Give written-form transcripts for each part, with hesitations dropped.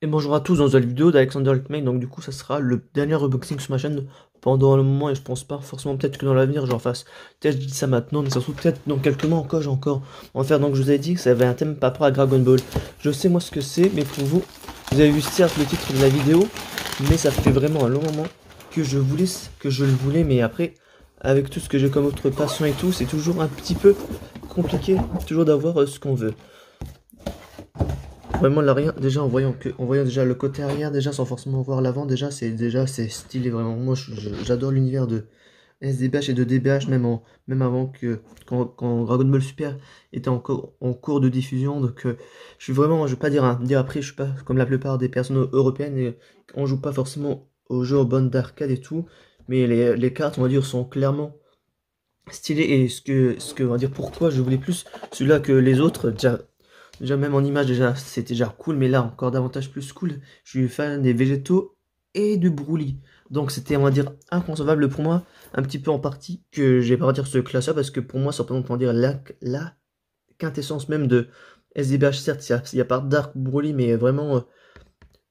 Et bonjour à tous dans cette vidéo d'Alexander Altmaic. Donc du coup ça sera le dernier unboxing sur ma chaîne pendant le moment, et je pense pas forcément, peut-être que dans l'avenir j'en fasse, peut-être je dis ça maintenant, mais ça se trouve peut-être dans quelques mois encore j'ai encore en faire. Donc je vous avais dit que ça avait un thème par rapport à Dragon Ball. Je sais moi ce que c'est, mais pour vous, vous avez vu certes le titre de la vidéo, mais ça fait vraiment un long moment que je le voulais, mais après avec tout ce que j'ai comme autre passion et tout, c'est toujours un petit peu compliqué toujours d'avoir ce qu'on veut. Vraiment là rien, déjà en voyant déjà le côté arrière, déjà sans forcément voir l'avant, c'est stylé vraiment. Moi j'adore l'univers de SDBH et de DBH, même avant que quand Dragon Ball Super était encore en cours de diffusion. Donc je suis vraiment, je vais pas dire, dire après, je suis pas comme la plupart des personnes européennes, et on joue pas forcément aux jeux aux bornes d'arcade et tout, mais les cartes on va dire sont clairement stylées. Et ce que on va dire pourquoi je voulais plus celui-là que les autres, déjà même en image, déjà c'était déjà cool, mais là encore davantage plus cool. Je suis fan des végétaux et du Broly. Donc c'était, on va dire, inconcevable pour moi, un petit peu en partie, que j'ai pas dire ce classeur, parce que pour moi ça représente, on va dire, la quintessence même de SDBH. Certes, il y a pas Dark Broly, mais vraiment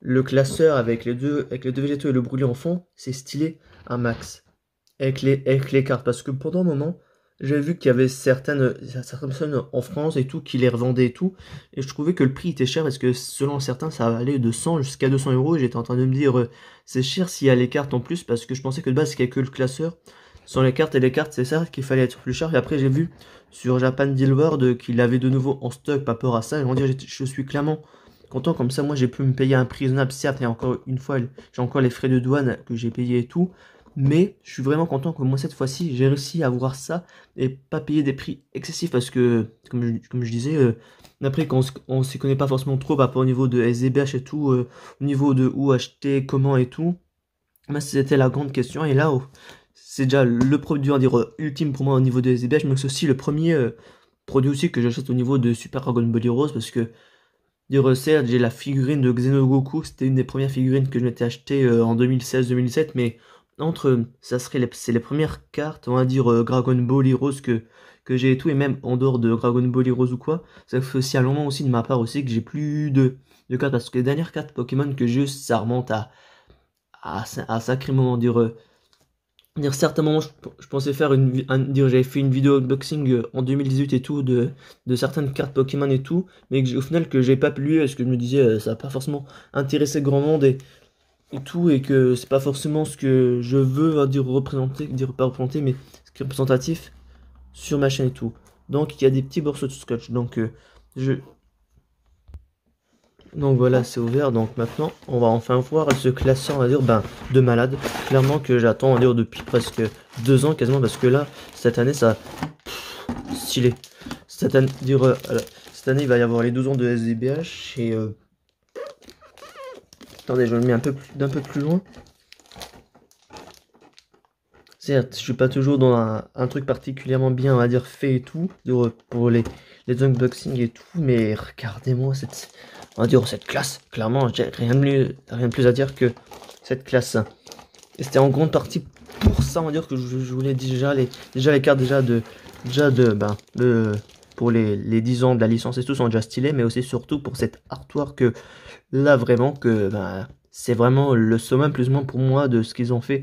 le classeur avec les deux végétaux et le Broly en fond, c'est stylé un max avec les cartes. Parce que pendant un moment, j'ai vu qu'il y avait certaines personnes en France et tout qui les revendaient et tout, et je trouvais que le prix était cher, parce que selon certains ça allait de 100 jusqu'à 200 euros, et j'étais en train de me dire c'est cher s'il y a les cartes en plus, parce que je pensais que de base il n'y avait que le classeur sans les cartes, et les cartes c'est ça qu'il fallait être plus cher. Et après j'ai vu sur Japan Deal World qu'il avait de nouveau en stock par rapport à ça, et on dirait je suis clairement content. Comme ça moi j'ai pu me payer un prix raisonnable, certes, et encore une fois j'ai encore les frais de douane que j'ai payé et tout, mais je suis vraiment content que moi cette fois-ci j'ai réussi à avoir ça et pas payer des prix excessifs, parce que comme je disais, après quand on s'y connaît pas forcément trop par rapport au niveau de SDBH et tout, au niveau de où acheter, comment et tout, bah, c'était la grande question. Et là c'est déjà le produit, on va dire, ultime pour moi au niveau de SDBH, mais c'est aussi le premier produit aussi que j'achète au niveau de Super Dragon Ball Heroes, parce que dire certes j'ai la figurine de Xenogoku, c'était une des premières figurines que je m'étais acheté en 2016-2017, mais c'est les premières cartes, on va dire, Dragon Ball Heroes que j'ai et tout. Et même en dehors de Dragon Ball Heroes ou quoi, ça fait aussi un long moment aussi de ma part aussi que j'ai plus de cartes, parce que les dernières cartes Pokémon que j'ai eues, ça remonte à sacré moment. Dire certains moments, je pensais faire j'avais fait une vidéo unboxing en 2018 et tout de certaines cartes Pokémon et tout, mais au final que j'ai pas pu, parce que je me disais ça va pas forcément intéresser grand monde et tout, et que c'est pas forcément ce que je veux, on va dire, représenter, dire pas représenter, mais ce qui est représentatif sur ma chaîne et tout. Donc il y a des petits morceaux de scotch. Je donc voilà, c'est ouvert. Donc maintenant on va enfin voir ce classeur, on va dire, ben, de malade, clairement, que j'attends, on va dire, depuis presque 2 ans quasiment, parce que là cette année ça stylé. Cette année il va y avoir les 12 ans de SDBH, et attendez, je le mets d'un peu plus loin. Certes, je suis pas toujours dans un truc particulièrement bien, on va dire, fait et tout, pour les unboxings et tout, mais regardez-moi on va dire, cette classe. Clairement, j'ai rien de plus à dire que cette classe. Et c'était en grande partie pour ça, on va dire, que je voulais déjà les cartes pour les 10 ans de la licence et tout sont déjà stylées, mais aussi surtout pour cet artwork que là vraiment que ben, c'est vraiment le summum plus ou moins pour moi de ce qu'ils ont fait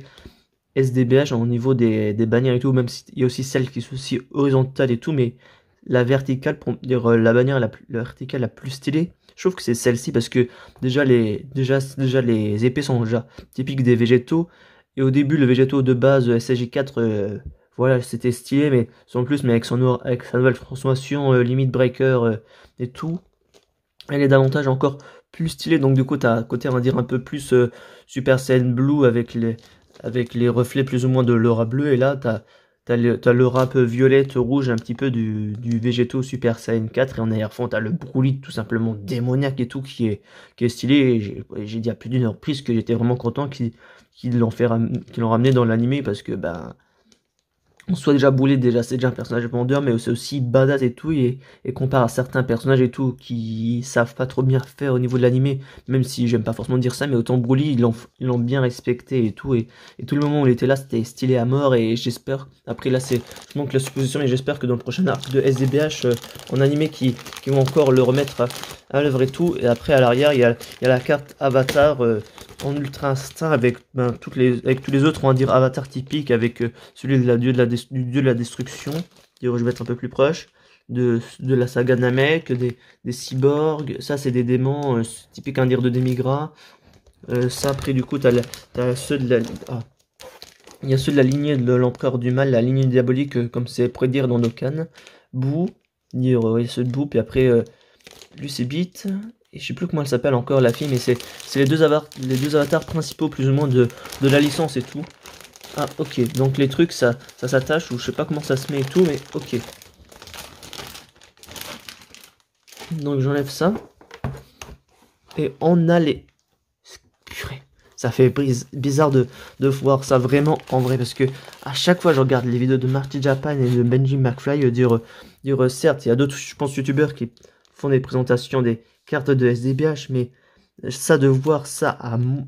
SDBH au niveau des bannières et tout, même s'il y a aussi celle qui sont aussi horizontale et tout, mais la verticale, pour dire la bannière la verticale la plus stylée, je trouve que c'est celle-ci, parce que déjà les épées sont déjà typiques des végétaux, et au début le végétaux de base SSJ4, voilà, c'était stylé, mais sans plus, mais avec sa nouvelle transformation Limit Breaker et tout, elle est davantage encore plus stylée. Donc du coup t'as un côté, on va dire, un peu plus Super Saiyan Blue avec les reflets plus ou moins de l'aura bleue, et là t'as l'aura un peu violette rouge, un petit peu du végétaux Super Saiyan 4, et en arrière-fond t'as le Broly tout simplement démoniaque et tout qui est stylé. Et j'ai dit à plus d'une reprise que j'étais vraiment content qu'ils l'ont ramené dans l'animé, parce que ben on soit déjà Bullet, déjà c'est déjà un personnage vendeur, mais c'est aussi badass et tout, et comparé à certains personnages et tout qui savent pas trop bien faire au niveau de l'animé, même si j'aime pas forcément dire ça, mais autant Broly ils l'ont bien respecté et tout le moment où il était là c'était stylé à mort, et j'espère, après là c'est, je manque la supposition, mais j'espère que dans le prochain arc de SDBH en animé qui vont encore le remettre à l'œuvre et tout, et après à l'arrière il y a la carte Avatar en Ultra Instinct avec avec tous les autres, on va dire avatars typiques, avec celui de du dieu de la destruction. D'ailleurs, je vais être un peu plus proche de la saga Namek, des cyborgs. Ça, c'est des démons typiques, un dire de Demigra. Ça, après, du coup, t'as ceux de la. Ah. Il y a ceux de la lignée de l'empereur du mal, la lignée diabolique, comme c'est prédire dans Dokkan. Boo, dire, ouais, ceux de Boo, puis après, lui, c'est Beat. Et je sais plus comment elle s'appelle encore, la fille, mais c'est les deux avatars principaux, plus ou moins, de la licence et tout. Ah, ok, donc les trucs, ça s'attache, ou je sais pas comment ça se met et tout, mais ok. Donc j'enlève ça. Et on a les... Purée. Ça fait bizarre de voir ça vraiment en vrai, parce que à chaque fois je regarde les vidéos de Marty Japan et de Benji McFly, certes, il y a d'autres, je pense, youtubeurs qui font des présentations des cartes de SDBH, mais ça, de voir ça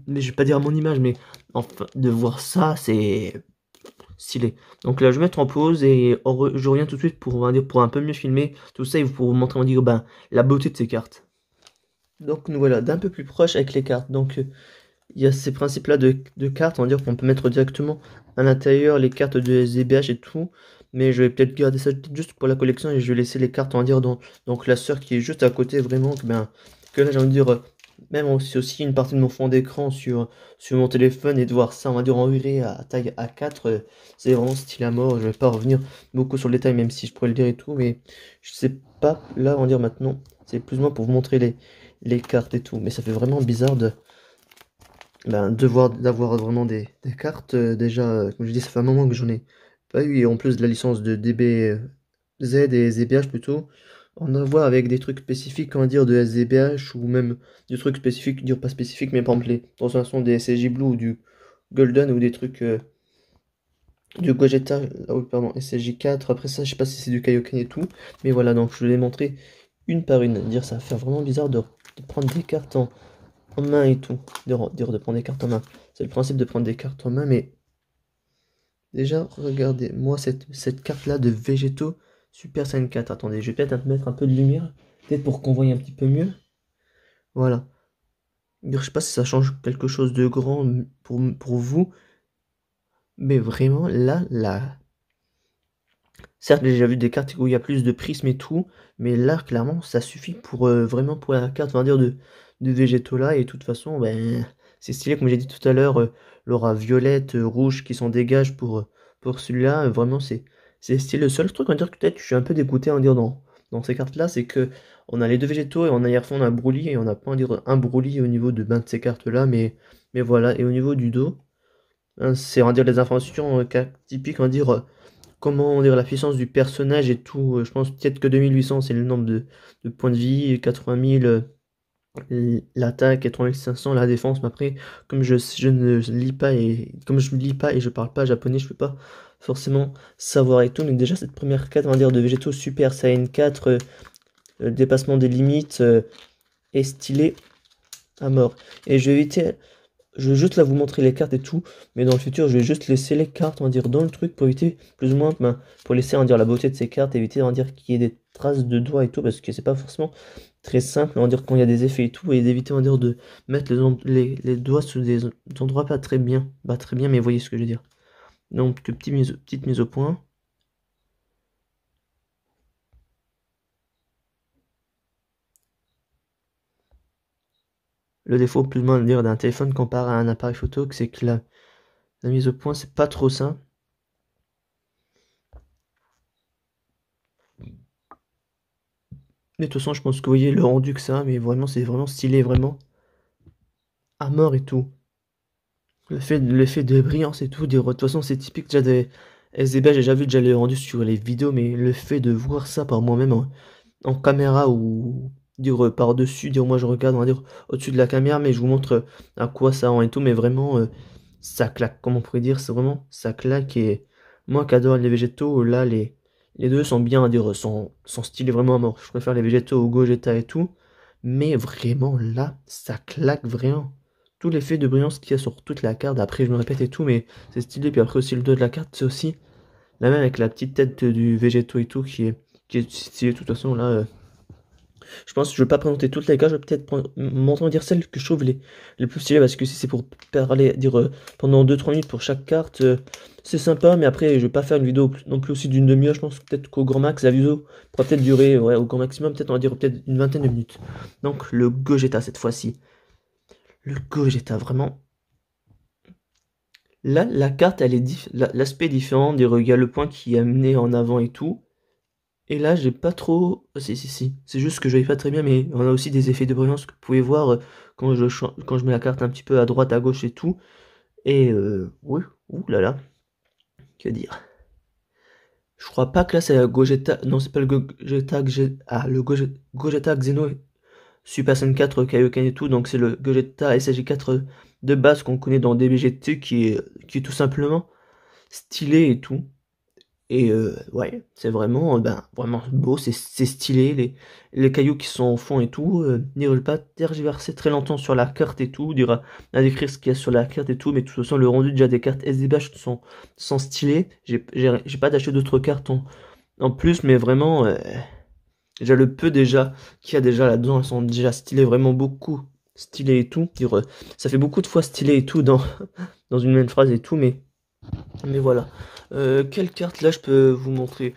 mais je vais pas dire à mon image, mais enfin, de voir ça, c'est stylé. Donc là, je vais mettre en pause et je reviens tout de suite pour, on va dire, pour un peu mieux filmer tout ça et pour vous montrer, on va dire, ben, la beauté de ces cartes. Donc nous voilà d'un peu plus proche avec les cartes. Donc il y a ces principes-là de cartes, on va dire qu'on peut mettre directement à l'intérieur les cartes de SDBH et tout. Mais je vais peut-être garder ça juste pour la collection et je vais laisser les cartes, on va dire, dans le classeur qui est juste à côté, vraiment, que là, j'ai envie de dire, même c'est aussi une partie de mon fond d'écran sur mon téléphone, et de voir ça, on va dire, en urée à taille A4, c'est vraiment stylé à mort. Je vais pas revenir beaucoup sur le détail, même si je pourrais le dire et tout, mais je sais pas, là, on va dire maintenant, c'est plus ou moins pour vous montrer les cartes et tout. Mais ça fait vraiment bizarre d'avoir vraiment des cartes, déjà, comme je dis, ça fait un moment que j'en ai pas eu, et en plus de la licence de DBZ et ZBH plutôt, en avoir avec des trucs spécifiques, on va dire, de SDBH, ou même des trucs spécifiques, dire pas spécifiques, mais par exemple les transformations des SSJ Blue ou du Golden, ou des trucs du Gogeta, ah oui, pardon, SSJ 4, après ça, je sais pas si c'est du Kaioken et tout, mais voilà, donc je vais les montrer une par une. Dire, ça fait vraiment bizarre de prendre des cartes en main et tout, de prendre des cartes en main. C'est le principe de prendre des cartes en main, mais déjà, regardez, moi, cette carte-là de Végétaux Super Saiyan 4. Attendez, je vais peut-être mettre un peu de lumière, peut-être pour qu'on voie un petit peu mieux. Voilà. Je sais pas si ça change quelque chose de grand pour vous, mais vraiment, là... Certes, j'ai déjà vu des cartes où il y a plus de prismes et tout, mais là, clairement, ça suffit pour vraiment pour la carte, on va dire, de végétaux là. Et de toute façon, ben, c'est stylé, comme j'ai dit tout à l'heure, l'aura violette, rouge qui s'en dégage pour celui-là. Vraiment, c'est stylé. Le seul truc, on va dire, que peut-être je suis un peu dégoûté, on va dire, dans ces cartes-là, c'est que on a les deux végétaux et en arrière-fond, on a un Broly, et on n'a pas, on va dire, un Broly au niveau de de ces cartes-là, mais voilà. Et au niveau du dos, hein, c'est, on va dire, les informations typiques, on va dire. Comment dire, la puissance du personnage et tout. Je pense peut-être que 2800 c'est le nombre de points de vie, 80 000 l'attaque, et 3500 la défense. Mais après, comme je ne lis pas, et comme je lis pas et je parle pas japonais, je peux pas forcément savoir et tout. Mais déjà, cette première carte, on va dire, de végétaux Super Saiyan 4, dépassement des limites, est stylée à mort. Et je vais juste là vous montrer les cartes et tout, mais dans le futur, je vais juste laisser les cartes, on va dire, dans le truc pour éviter, plus ou moins, ben, pour laisser, on va dire, la beauté de ces cartes, éviter, on va dire, qu'il y ait des traces de doigts et tout, parce que c'est pas forcément très simple, on va dire, quand il y a des effets et tout, et d'éviter, on va dire, de mettre les doigts sous des endroits pas très bien, mais vous voyez ce que je veux dire. Donc, petite mise au point. Le défaut, plus ou moins, dire, d'un téléphone comparé à un appareil photo, c'est que la mise au point, c'est pas trop ça. Mais de toute façon, je pense que vous voyez le rendu que ça, mais vraiment, c'est vraiment stylé, vraiment à mort et tout. L'effet de brillance et tout, de toute façon, c'est typique déjà des SDB, j'ai déjà vu déjà les rendus sur les vidéos, mais le fait de voir ça par moi-même en caméra, ou dire par-dessus, dire moi je regarde, on va dire au-dessus de la caméra, mais je vous montre à quoi ça rend et tout, mais vraiment, ça claque, comme on pourrait dire, c'est vraiment, ça claque, et Moi qui adore les végétaux, là, les deux sont bien, à dire, sont stylés vraiment à mort. Je préfère les végétaux au Gogeta et tout. Mais vraiment, là, ça claque vraiment. Tout l'effet de brillance qu'il y a sur toute la carte, après je me répète et tout, mais c'est stylé. Puis après aussi le dos de la carte, c'est aussi la même avec la petite tête du végétaux et tout qui est stylé. De toute façon, là, je pense que je vais pas présenter toutes les cartes, je vais peut-être m'entendre dire celles que je trouve les plus stylées, parce que si c'est pour parler, dire pendant 2-3 minutes pour chaque carte, c'est sympa, mais après je vais pas faire une vidéo non plus aussi d'une demi-heure. Je pense peut-être qu'au grand max, la vidéo pourra peut-être durer, ouais, au grand maximum, peut-être on va dire peut-être une vingtaine de minutes. Donc le Gogeta cette fois-ci. Le Gogeta, vraiment. Là, la carte, elle est l'aspect est différent, il y a le point qui est amené en avant et tout. Et là, j'ai pas trop. Si. C'est juste que je voyais pas très bien, mais on a aussi des effets de brillance que vous pouvez voir quand je mets la carte un petit peu à droite, à gauche et tout. Et oui, ouh là là, que dire. Je crois pas que là c'est la Gogeta. Non, c'est pas le Gogeta. Gogeta Xeno Super Saiyan 4 Kaioken et tout. Donc c'est le Gogeta SSJ4 de base qu'on connaît dans DBGT qui est tout simplement stylé et tout. Et ouais, c'est vraiment, vraiment beau, c'est stylé, les cailloux qui sont au fond et tout. Je vais pas tergiverser très longtemps sur la carte et tout, dire à décrire ce qu'il y a sur la carte et tout, mais de toute façon, le rendu déjà des cartes SDBH sont stylés. J'ai pas d'acheter d'autres cartes en plus, mais vraiment, déjà le peu déjà qu'il y a déjà là-dedans, elles sont déjà stylées, vraiment beaucoup stylées et tout. Ça fait beaucoup de fois stylé et tout dans une même phrase et tout, mais voilà. Quelle carte là je peux vous montrer?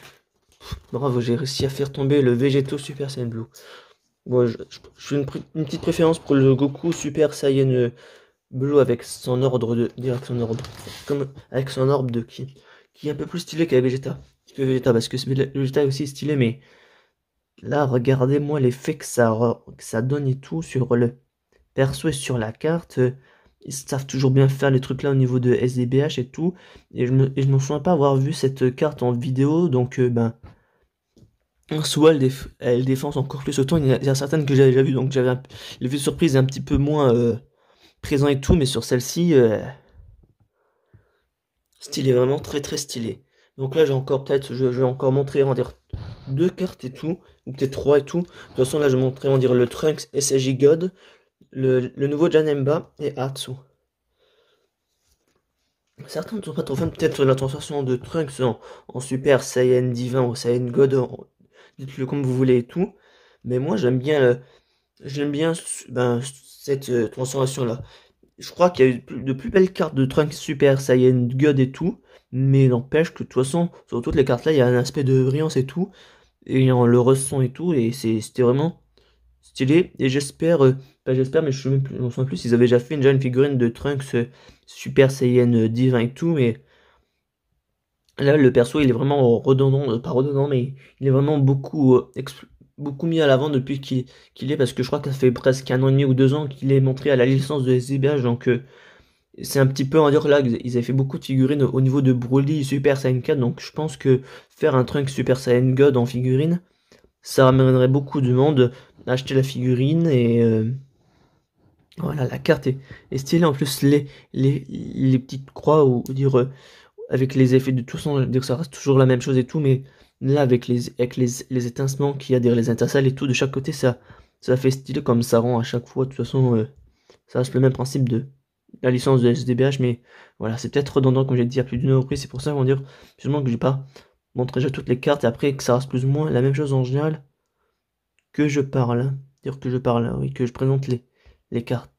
Bravo, j'ai réussi à faire tomber le Végéto Super Saiyan Blue. Bon, je fais une petite préférence pour le Goku Super Saiyan Blue avec son ordre de. Direct son ordre. Comme avec son orbe de qui est un peu plus stylé qu'avec Vegeta. Que Vegeta, parce que le Vegeta est aussi stylé, mais là, regardez-moi l'effet que ça donne et tout sur le perso et sur la carte. Ils savent toujours bien faire les trucs là au niveau de SDBH et tout. Et je me souviens pas avoir vu cette carte en vidéo. Donc, soit elle défonce encore plus autant. Il y a certaines que j'avais déjà vues. Donc, l'effet de surprise est un petit peu moins présent et tout. Mais sur celle-ci, stylé, vraiment très très stylé. Donc là, je vais encore montrer, on va dire, 2 cartes et tout. Ou peut-être 3 et tout. De toute façon, là, je vais montrer, on va dire, le Trunks SSJ God. Le nouveau Janemba et Atsu. Certains ne sont pas trop fans peut-être sur la transformation de Trunks en Super Saiyan Divin ou Saiyan God, dites-le comme vous voulez et tout. Mais moi j'aime bien cette transformation là. Je crois qu'il y a eu de plus belles cartes de Trunks Super Saiyan God et tout. Mais n'empêche que de toute façon, sur toutes les cartes là, il y a un aspect de brillance et tout. Et on le ressent et tout. Et c'était vraiment stylé. Et j'espère, pas j'espère, mais je sais même plus, on plus, ils avaient déjà fait une figurine de Trunks Super Saiyan divin et tout, mais là le perso il est vraiment redondant, pas redondant, mais il est vraiment beaucoup mis à l'avant depuis qu'il est, parce que je crois que ça fait presque 1 an et demi ou 2 ans qu'il est montré à la licence de SDBH, donc c'est un petit peu, on va dire là, ils avaient fait beaucoup de figurines au niveau de Broly Super Saiyan 4, donc je pense que faire un Trunks Super Saiyan God en figurine, ça ramènerait beaucoup de monde à acheter la figurine. Et voilà, la carte est stylée. En plus, les petites croix, ou dire avec les effets de tout son, dire que ça reste toujours la même chose et tout, mais là, avec les étincements qu'il y a, dire les étincelles et tout de chaque côté, ça fait stylé, comme ça rend à chaque fois. De toute façon, ça reste le même principe de la licence de SDBH, mais voilà, c'est peut-être redondant, comme j'ai dit à plus d'une reprise. C'est pour ça qu'on va dire justement que j'ai pas montré déjà toutes les cartes, et après que ça reste plus ou moins la même chose en général que je parle. Dire que je parle, oui, que je présente les cartes.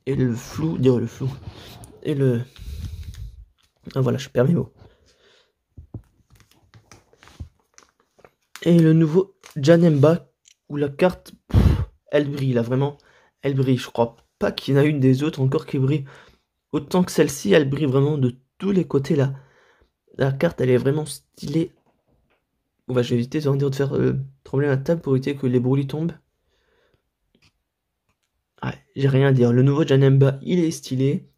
Et le flou, dire le flou. Et le. Ah voilà, je perds mes mots. Et le nouveau Janemba, où la carte, elle brille là, vraiment. Elle brille, je crois pas qu'il y en a une des autres encore qui brille autant que celle-ci. Elle brille vraiment de tous les côtés là. La carte, elle est vraiment stylée. Bon, bah, je vais éviter de faire trembler la table pour éviter que les bruits tombent. Ouais, j'ai rien à dire. Le nouveau Janemba, il est stylé.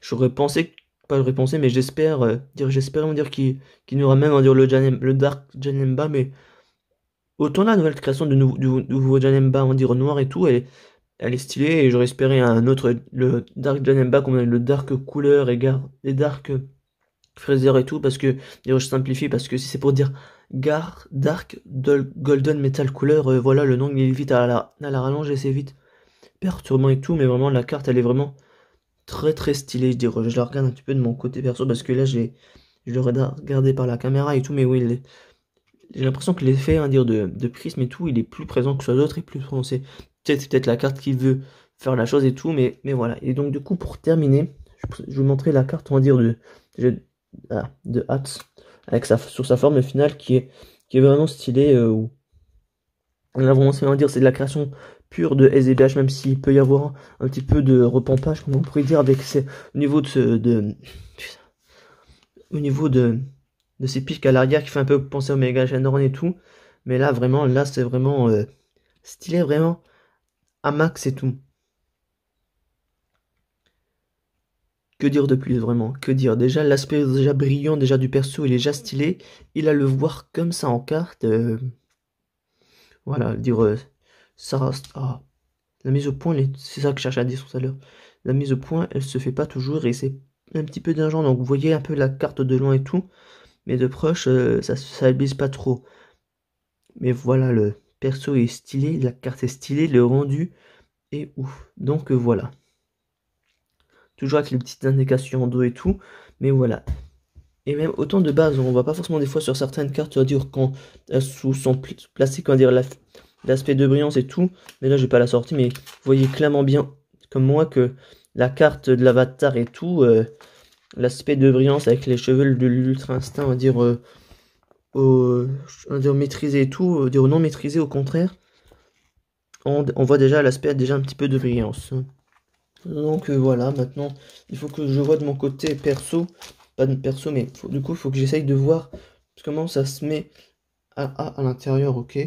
J'aurais pensé, pas j'aurais pensé, mais j'espère dire qu'il nous ramène, on va dire, le Dark Janemba, mais autant la nouvelle création du nouveau Janemba, on va dire, noir et tout, elle est stylée, et j'aurais espéré un autre, le Dark Janemba, comme le Dark couleur et Dark Fraser et tout, parce que, je simplifie, parce que si c'est pour dire Dark Golden Metal Couleur, voilà, le nom il est vite à la rallonge et c'est vite perturbant et tout, mais vraiment la carte elle est vraiment très très stylée, je la regarde un petit peu de mon côté perso, parce que là je l'ai regardé par la caméra et tout, mais oui, j'ai l'impression que l'effet de prisme et tout, il est plus présent que sur d'autres et plus prononcé. C'est peut-être la carte qui veut faire la chose et tout, mais voilà. Et donc du coup, pour terminer, je vais vous montrer la carte, on va dire, de Hats, avec sur sa forme finale qui est vraiment stylée, où on a vraiment, on va dire, c'est de la création pure de SDBH, même s'il peut y avoir un petit peu de repampage, comme on pourrait dire, au niveau au niveau de ces pics à l'arrière qui fait un peu penser au Mega Shenron et tout. Mais là, vraiment, là, c'est vraiment stylé, vraiment à max et tout. Que dire de plus, vraiment? Que dire? Déjà, l'aspect déjà brillant déjà du perso, il est déjà stylé. Il a le voir comme ça en carte. Voilà, dire ça reste. Ah, la mise au point, c'est ça que je cherche à dire tout à l'heure. La mise au point, elle se fait pas toujours et c'est un petit peu dingue. Donc, vous voyez un peu la carte de loin et tout. Mais de proche, ça abuse pas trop. Mais voilà, le perso est stylé, la carte est stylée, le rendu est ouf. Donc voilà. Toujours avec les petites indications en dos et tout. Mais voilà. Et même autant de base, on voit pas forcément des fois sur certaines cartes, dire quand elles sont placées, comment dire, l'aspect de brillance et tout. Mais là, je vais pas la sortir, mais vous voyez clairement bien, comme moi, que la carte de l'avatar et tout, l'aspect de brillance avec les cheveux de l'ultra instinct, on va dire, maîtrisé et tout, dire non maîtrisé au contraire, on voit déjà l'aspect déjà un petit peu de brillance. Donc voilà, maintenant il faut que je vois de mon côté perso, pas de perso, mais du coup il faut que j'essaye de voir comment ça se met à l'intérieur, ok?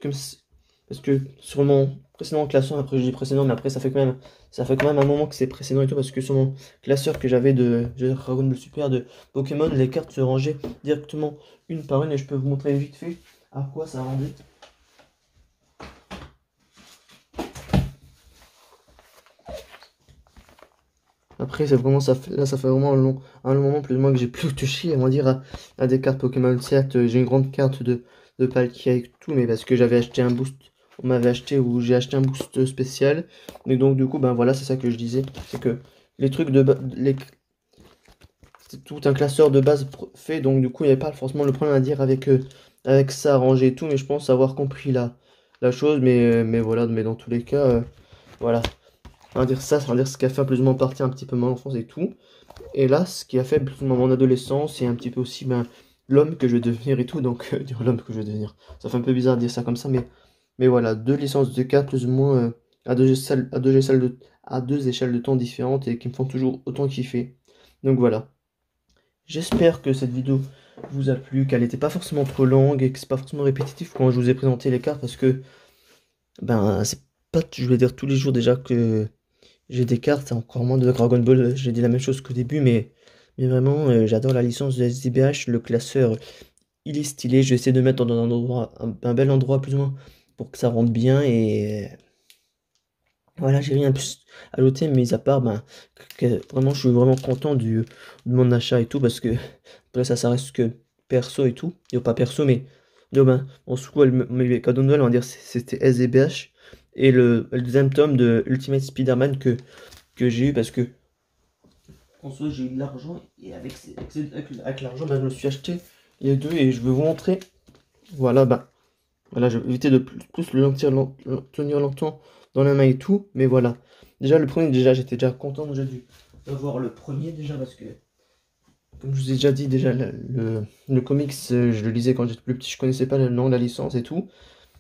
Parce que sur mon précédent classeur, après je dis précédent, mais après ça fait quand même un moment que c'est précédent et tout, parce que sur mon classeur que j'avais de Dragon Ball Super de Pokémon, les cartes se rangeaient directement une par une et je peux vous montrer vite fait à quoi ça rendait. Après, c'est vraiment, là, ça fait vraiment un long moment, plus ou moins, que j'ai plus touché, on va dire, à des cartes Pokémon. Certes, j'ai une grande carte de Palkia et tout, mais parce que j'avais acheté un boost, on m'avait acheté, ou j'ai acheté un boost spécial. Et donc, du coup, ben voilà, c'est ça que je disais. C'est que les trucs c'est tout un classeur de base fait, donc du coup, il n'y avait pas forcément le problème à dire avec ça, rangé et tout, mais je pense avoir compris la chose, mais voilà, mais dans tous les cas, voilà. On va dire ça, ça veut dire ce qui a fait plus ou moins partie un petit peu mon enfance et tout. Et là, ce qui a fait plus ou moins mon adolescence et un petit peu aussi l'homme que je vais devenir et tout. Donc, dire l'homme que je vais devenir, ça fait un peu bizarre de dire ça comme ça, mais voilà, deux licences de cas plus ou moins à deux échelles de temps différentes et qui me font toujours autant kiffer. Donc voilà. J'espère que cette vidéo vous a plu, qu'elle n'était pas forcément trop longue et que c'est pas forcément répétitif quand je vous ai présenté les cartes parce que, ben, c'est pas, je vais dire tous les jours déjà que j'ai des cartes, encore moins de Dragon Ball, j'ai dit la même chose qu'au début, mais vraiment, j'adore la licence de SDBH, le classeur, il est stylé, je vais essayer de le mettre dans un endroit, un bel endroit plus ou moins, pour que ça rentre bien, et voilà, j'ai rien plus à ajouter, mais à part, ben, vraiment, je suis vraiment content de mon achat et tout, parce que, après ça reste que perso et tout, et pas perso, mais, ben, en soi, mes cadeaux de Noël, on va dire, c'était SDBH, et le deuxième tome de Ultimate Spider-Man que j'ai eu parce que en soi j'ai eu de l'argent et avec l'argent ben, je me suis acheté les deux et je vais vous montrer. Voilà, bah voilà, je vais éviter de plus le tenir longtemps dans la main et tout, mais voilà. Déjà le premier, déjà j'étais déjà content déjà d'avoir le premier déjà parce que comme je vous ai déjà dit déjà le comics je le lisais quand j'étais plus petit, je connaissais pas le nom de la licence et tout.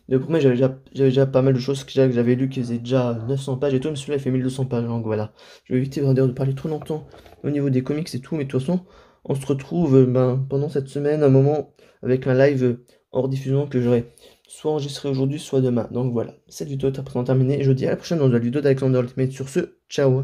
Le premier, j'avais déjà pas mal de choses que j'avais lu qui faisaient déjà 900 pages et tout, mais celui-là il fait 1200 pages, donc voilà. Je vais éviter de parler trop longtemps au niveau des comics et tout, mais de toute façon, on se retrouve ben, pendant cette semaine, un moment, avec un live hors diffusion que j'aurai soit enregistré aujourd'hui, soit demain. Donc voilà, cette vidéo est à présent terminée, et je vous dis à la prochaine dans la vidéo d'Alexander Ultimate. Sur ce, ciao!